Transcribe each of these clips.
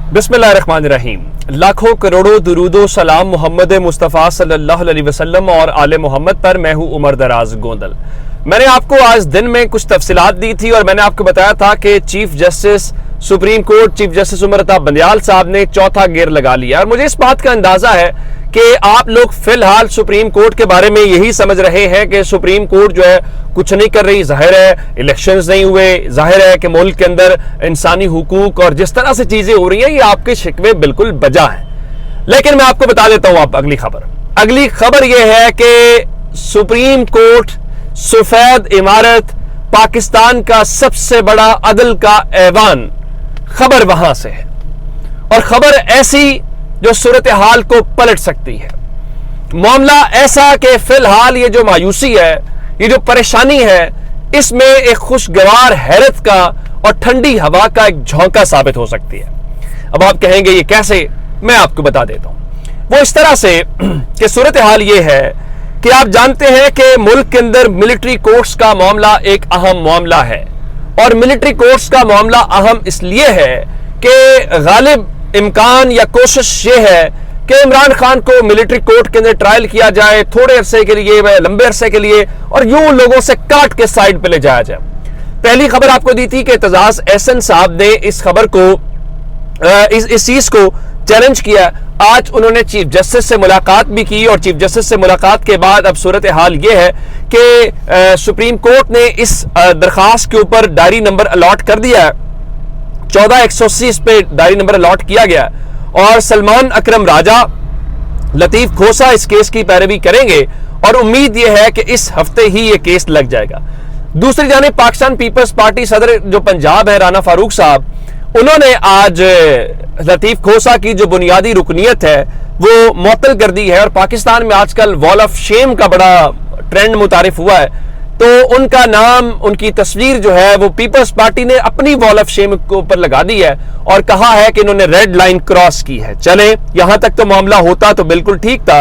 बिस्मिल्लाहिर्रहमानिर्रहीम। लाखों करोड़ों दुरूदो सलाम मोहम्मद मुस्तफ़ा सल्लल्लाहु अलैहि वसल्लम और आले मोहम्मद पर। मैं हूं उमर दराज गोंदल। मैंने आपको आज दिन में कुछ तफसीलात दी थी और मैंने आपको बताया था कि chief justice supreme court chief justice Umar Ata Bandial साहब ने चौथा गियर लगा लिया। और मुझे इस बात का अंदाजा है कि आप लोग फिलहाल सुप्रीम कोर्ट के बारे में यही समझ रहे हैं कि सुप्रीम कोर्ट जो है कुछ नहीं कर रही। जाहिर है इलेक्शंस नहीं हुए, जाहिर है कि मुल्क के अंदर इंसानी हुकूक और जिस तरह से चीजें हो रही हैं ये आपके शिकवे बिल्कुल बजा हैं। लेकिन मैं आपको बता देता हूं अगली खबर यह है कि सुप्रीम कोर्ट सफेद इमारत पाकिस्तान का सबसे बड़ा अदल का ऐवान, खबर वहां से है और खबर ऐसी जो सूरत हाल को पलट सकती है। मामला ऐसा कि फिलहाल ये जो मायूसी है, ये जो परेशानी है, इसमें एक खुशगवार हैरत का और ठंडी हवा का एक झोंका साबित हो सकती है। अब आप कहेंगे ये कैसे, मैं आपको बता देता हूं। वो इस तरह से कि सूरत हाल ये है कि आप जानते हैं कि मुल्क के अंदर मिलिट्री कोर्ट्स का मामला एक अहम मामला है और मिलिट्री कोर्ट्स का मामला अहम इसलिए है कि गालिब इम्कान या कोशिश ये है कि इमरान खान को मिलिट्री कोर्ट के अंदर ट्रायल किया जाए थोड़े अरसे के लिए, लंबे अरसे के लिए, और यूं लोगों से काट के साइड पे ले जाया जाए। पहली खबर आपको दी थी कि एतजाज एहसन साहब ने इस खबर को इस चीज को चैलेंज किया। आज उन्होंने चीफ जस्टिस से मुलाकात भी की और चीफ जस्टिस से मुलाकात के बाद अब सूरत हाल यह है कि सुप्रीम कोर्ट ने इस दरखास्त के ऊपर डायरी नंबर अलॉट कर दिया है। 14/180 पे डायरी नंबर अलॉट किया गया और सलमान अकरम राजा, लतीफ खोसा इस केस की पैरवी करेंगे और उम्मीद यह है कि इस हफ्ते ही यह केस लग जाएगा। दूसरी जानिब पाकिस्तान पीपल्स पार्टी सदर जो पंजाब है राना फारूक साहब, उन्होंने आज लतीफ खोसा की जो बुनियादी रुकनीत है वो मुअत्तल कर दी है और पाकिस्तान में आजकल वॉल ऑफ शेम का बड़ा ट्रेंड मुतारिफ हुआ है। तो उनका नाम, उनकी तस्वीर जो है वो पीपल्स पार्टी ने अपनी वॉल ऑफ शेम के ऊपर लगा दी है और कहा है कि इन्होंने रेड लाइन क्रॉस की है। चले, यहां तक तो मामला होता तो बिल्कुल ठीक था।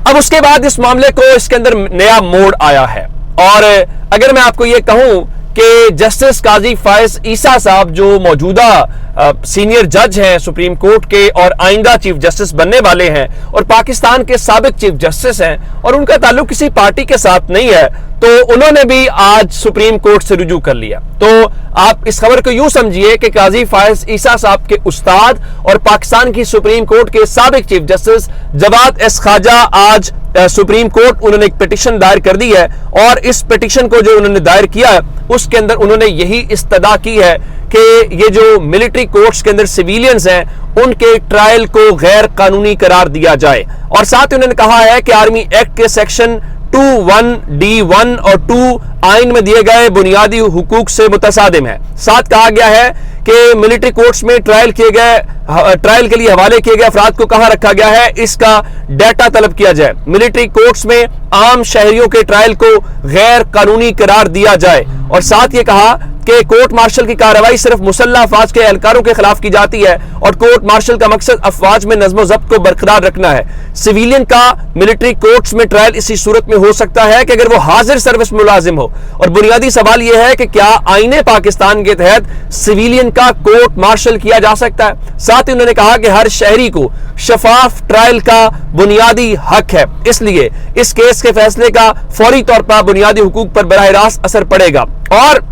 अब उसके बाद इस मामले को इसके अंदर नया मोड़ आया है और अगर मैं आपको ये कहूं कि जस्टिस काजी फायज ईसा साहब जो मौजूदा सीनियर जज हैं सुप्रीम कोर्ट के और आइंदा चीफ जस्टिस बनने वाले हैं और पाकिस्तान के साबिक चीफ जस्टिस हैं और उनका ताल्लुक किसी पार्टी के साथ नहीं है, तो उन्होंने भी आज सुप्रीम कोर्ट से रुजू कर लिया। तो आप इस खबर को यूं समझिए कि काजी फायज ईसा साहब के उस्ताद और पाकिस्तान की सुप्रीम कोर्ट के साबिक चीफ जस्टिस जवाद एस खाजा आज सुप्रीम कोर्ट उन्होंने एक पिटीशन दायर कर दी है और इस पिटीशन को जो उन्होंने दायर किया है उसके अंदर उन्होंने यही इस्तदा की है कि ये जो मिलिट्री कोर्ट्स के अंदर सिविलियंस हैं उनके ट्रायल को गैर कानूनी करार दिया जाए और साथ ही उन्होंने कहा है कि आर्मी एक्ट के सेक्शन 21D1 और 2 आइन में दिए गए बुनियादी हुकूक से मुतसादिम है। साथ कहा गया है कि मिलिट्री कोर्ट्स में ट्रायल के लिए हवाले किए गए अफराद को कहां रखा गया है, इसका डाटा तलब किया जाए। मिलिट्री कोर्ट्स में आम शहरियों के ट्रायल को गैर कानूनी करार दिया जाए और साथ ये कहा कि कोर्ट मार्शल की कार्रवाई सिर्फ मुसल्लह अफवाज के एहलकारों के खिलाफ की जाती है और कोर्ट मार्शल का मकसद अफवाज में नज़्म ज़ब्त को बरकरार रखना है। सिविलियन का मिलिट्री कोर्ट्स में ट्रायल इसी सूरत में हो सकता है कि अगर वो हाजिर सर्विस मुलाजिम हो और बुनियादी सवाल यह है कि क्या आईने पाकिस्तान के तहत सिविलियन का कोर्ट मार्शल किया जा सकता है। साथ ही उन्होंने कहा कि हर शहरी को शफाफ ट्रायल का बुनियादी हक है, इसलिए इस केस के फैसले का फौरी तौर पर बुनियादी हुकूक पर बराह रास्त असर पड़ेगा। और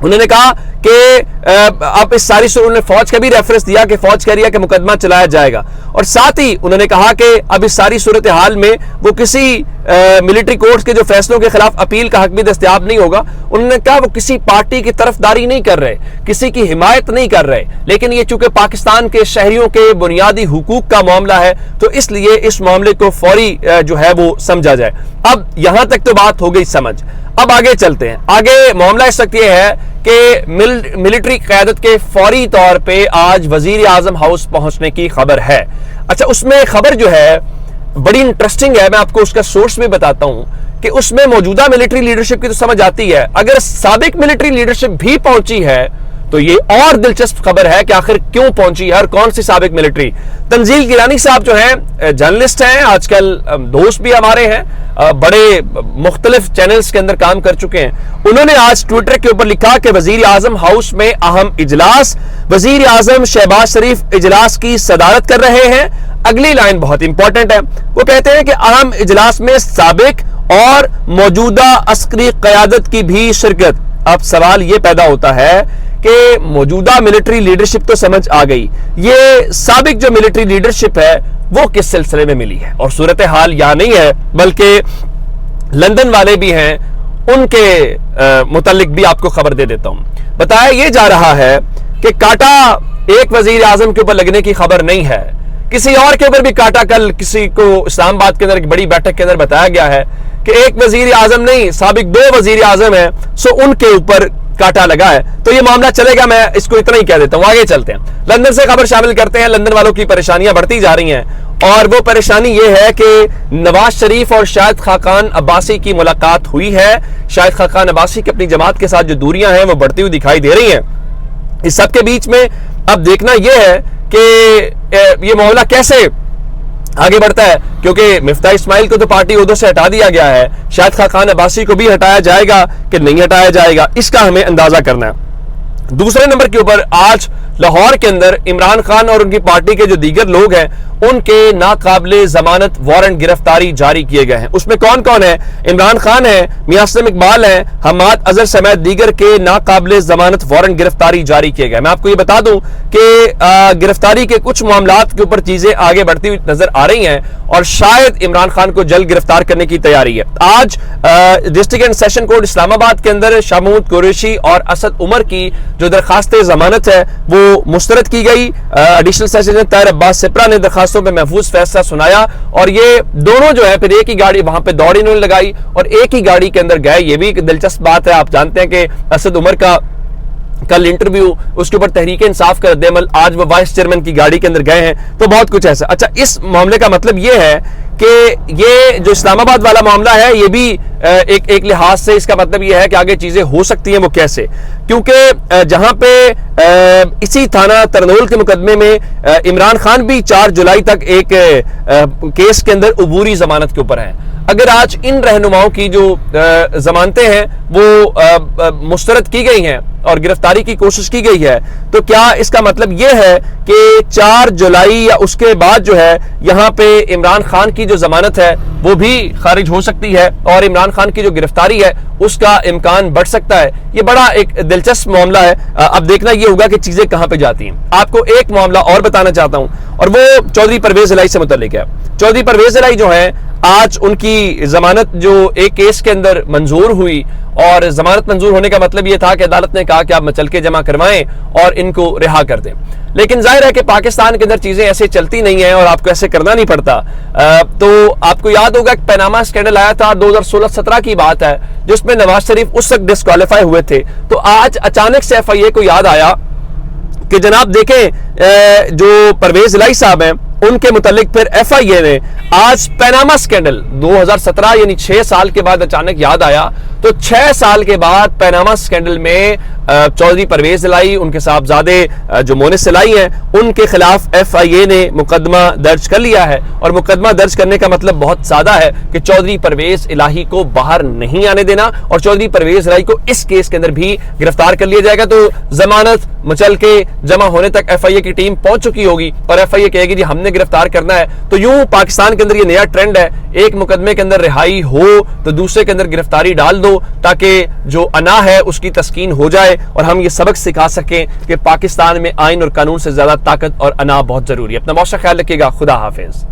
उन्होंने कहा कि अब इस सारी उन्होंने फौज का भी रेफरेंस दिया कि फौज कह रही है कि मुकदमा चलाया जाएगा और साथ ही उन्होंने कहा कि अब इस सारी सूरत हाल में वो किसी मिलिट्री कोर्ट्स के जो फैसलों के खिलाफ अपील का हक भी दस्तयाब नहीं होगा। उन्होंने कहा वो किसी पार्टी की तरफदारी नहीं कर रहे, किसी की हिमायत नहीं कर रहे, लेकिन ये चूंकि पाकिस्तान के शहरियों के बुनियादी हुकूक का मामला है तो इसलिए इस मामले को फौरी जो है वो समझा जाए। अब यहां तक तो बात हो गई समझ। अब आगे चलते हैं। आगे मामला इस वक्त यह है कि मिलिट्री क़यादत के फौरी तौर पे आज वजीर आजम हाउस पहुंचने की खबर है। अच्छा, उसमें खबर जो है बड़ी इंटरेस्टिंग है, मैं आपको उसका सोर्स भी बताता हूं कि उसमें मौजूदा मिलिट्री लीडरशिप की तो समझ आती है। अगर साबिक मिलिट्री लीडरशिप भी पहुंची है تو یہ اور دلچسپ خبر ہے کہ آخر کیوں پہنچی ہے اور کون سی سابق ملٹری. تنزیل گیلانی صاحب جو ہیں جرنلسٹ ہیں, آج کل دوست بھی ہمارے ہیں, بڑے مختلف چینلز کے اندر کام کر چکے ہیں. انہوں نے آج ٹویٹر کے اوپر لکھا کہ وزیر اعظم ہاؤس میں اہم اجلاس, وزیر اعظم شہباز شریف اجلاس کی صدارت کر رہے ہیں. اگلی لائن بہت امپورٹنٹ ہے, وہ کہتے ہیں کہ اہم اجلاس میں سابق اور موجودہ عسکری قیادت کی بھی شرکت. اب سوال یہ پیدا ہوتا ہے کہ موجودہ ملٹری لیڈرشپ تو سمجھ آ گئی, یہ سابق جو ملٹری لیڈرشپ ہے وہ کس سلسلے میں ملی ہے؟ اور صورتحال یہاں نہیں ہے بلکہ لندن والے بھی ہیں, ان کے متعلق بھی آپ کو خبر دے دیتا ہوں. بتایا یہ جا رہا ہے کہ کاٹا ایک وزیر اعظم کے اوپر لگنے کی خبر نہیں ہے, کسی اور کے اوپر بھی کاٹا. کل کسی کو اسلام آباد کے اندر ایک بڑی بیٹھک کے اندر بتایا گیا ہے کہ ایک وزیر اعظم نہیں, سابق 2 وزیر اعظم ہیں, سو ان کے اوپر کاٹا لگا ہے. تو یہ معاملہ چلے گا, میں اس کو اتنا ہی کہہ دیتا ہوں. آگے چلتے ہیں, لندن سے خبر شامل کرتے ہیں. لندن والوں کی پریشانیاں بڑھتی جا رہی ہیں, اور وہ پریشانی یہ ہے کہ نواز شریف اور شاہد خاقان عباسی کی ملاقات ہوئی ہے. شاہد خاقان عباسی کی اپنی جماعت کے ساتھ جو دوریاں ہیں وہ بڑھتی ہوئی دکھائی دے رہی ہیں. اس سب کے بیچ میں اب دیکھنا یہ ہے کہ یہ معاملہ کیسے آگے بڑھتا ہے, کیونکہ مفتاح اسماعیل کو تو پارٹی عہدوں سے ہٹا دیا گیا ہے, شاہد خاقان عباسی کو بھی ہٹایا جائے گا کہ نہیں ہٹایا جائے گا, اس کا ہمیں اندازہ کرنا ہے. دوسرے نمبر کے اوپر آج لاہور کے اندر عمران خان اور ان کی پارٹی کے جو دیگر لوگ ہیں ان کے ناقابل ضمانت وارنٹ گرفتاری جاری کیے گئے ہیں. اس میں کون کون ہے؟ عمران خان ہے, میاں اسلم اقبال ہیں, حماد اظہر سمیت دیگر کے ناقابل ضمانت وارنٹ گرفتاری جاری کیے گئے. میں آپ کو یہ بتا دوں کہ گرفتاری کے کچھ معاملات کے اوپر چیزیں آگے بڑھتی ہوئی نظر آ رہی ہیں اور شاید عمران خان کو جلد گرفتار کرنے کی تیاری ہے. آج ڈسٹرکٹ اینڈ سیشن کورٹ اسلام آباد کے اندر شاہ محمود قریشی اور اسد عمر کی جو درخواست ضمانت ہے وہ مسترد کی گئی. ایڈیشنل سیشن طاہر عباس سپرا نے درخواستوں پہ محفوظ فیصلہ سنایا, اور یہ دونوں جو ہے پھر ایک ہی گاڑی وہاں پہ دوڑ انہوں نے لگائی اور ایک ہی گاڑی کے اندر گئے. یہ بھی ایک دلچسپ بات ہے. آپ جانتے ہیں کہ اسد عمر کا کل انٹرویو, اس کے اوپر تحریک انصاف کا رد عمل, آج وہ وائس چیئرمین کی گاڑی کے اندر گئے ہیں, تو بہت کچھ ایسا. اچھا, اس معاملے کا مطلب یہ ہے کہ یہ جو اسلام آباد والا معاملہ ہے یہ بھی ایک لحاظ سے اس کا مطلب یہ ہے کہ آگے چیزیں ہو سکتی ہیں. وہ کیسے؟ کیونکہ جہاں پہ اسی تھانہ ترنول کے مقدمے میں عمران خان بھی 4 جولائی تک ایک کیس کے اندر عبوری ضمانت کے اوپر ہیں. اگر آج ان رہنماؤں کی جو ضمانتیں ہیں وہ مسترد کی گئی ہیں اور گرفتاری کی کوشش کی گئی ہے, تو کیا اس کا مطلب یہ ہے کہ 4 جولائی یا اس کے بعد جو ہے یہاں پہ عمران خان کی جو ضمانت ہے وہ بھی خارج ہو سکتی ہے اور عمران خان کی جو گرفتاری ہے اس کا امکان بڑھ سکتا ہے؟ یہ بڑا ایک دلچسپ معاملہ ہے. اب دیکھنا یہ ہوگا کہ چیزیں کہاں پہ جاتی ہیں. آپ کو ایک معاملہ اور بتانا چاہتا ہوں, اور وہ چودھری پرویز الہی سے متعلق ہے. چودھری پرویز الہی جو ہیں, آج ان کی ضمانت جو ایک کیس کے اندر منظور ہوئی, اور ضمانت منظور ہونے کا مطلب یہ تھا کہ عدالت نے کہا کہ آپ مچلکے جمع کروائیں اور ان کو رہا کر دیں. لیکن ظاہر ہے کہ پاکستان کے اندر چیزیں ایسے چلتی نہیں ہیں اور آپ کو ایسے کرنا نہیں پڑتا. تو آپ کو یاد ہوگا کہ پیناما اسکینڈل آیا تھا 2016-17 کی بات ہے, جس میں نواز شریف اس وقت ڈسکوالیفائی ہوئے تھے. تو آج اچانک سے ایف آئی اے کو یاد آیا کہ جناب دیکھیں جو پرویز الہی صاحب ہیں ان کے متعلق پھر ایف آئی اے نے آج پیناما اسکینڈل 2017 یعنی 6 سال کے بعد اچانک یاد آیا, تو 6 سال کے بعد پیناما اسکینڈل میں چودھری پرویز الہی, ان کے صاحبزادے جو مونس الہی ہیں, ان کے خلاف ایف آئی اے نے مقدمہ درج کر لیا ہے. اور مقدمہ درج کرنے کا مطلب بہت سادہ ہے کہ چودھری پرویز الہی کو باہر نہیں آنے دینا, اور چودھری پرویز الہی کو اس کیس کے اندر بھی گرفتار کر لیا جائے گا. تو ضمانت مچل کے جمع ہونے تک ایف آئی اے کی ٹیم پہنچ چکی ہوگی اور ایف آئی اے کہے گی جی ہم نے گرفتار کرنا ہے. تو یوں پاکستان کے اندر یہ نیا ٹرینڈ ہے, ایک مقدمے کے اندر رہائی ہو تو دوسرے کے اندر گرفتاری ڈال دو, تاکہ جو انا ہے اس کی تسکین ہو جائے اور ہم یہ سبق سکھا سکیں کہ پاکستان میں آئین اور قانون سے زیادہ طاقت اور انا بہت ضروری ہے. اپنا بہت سا خیال رکھیے گا. خدا حافظ.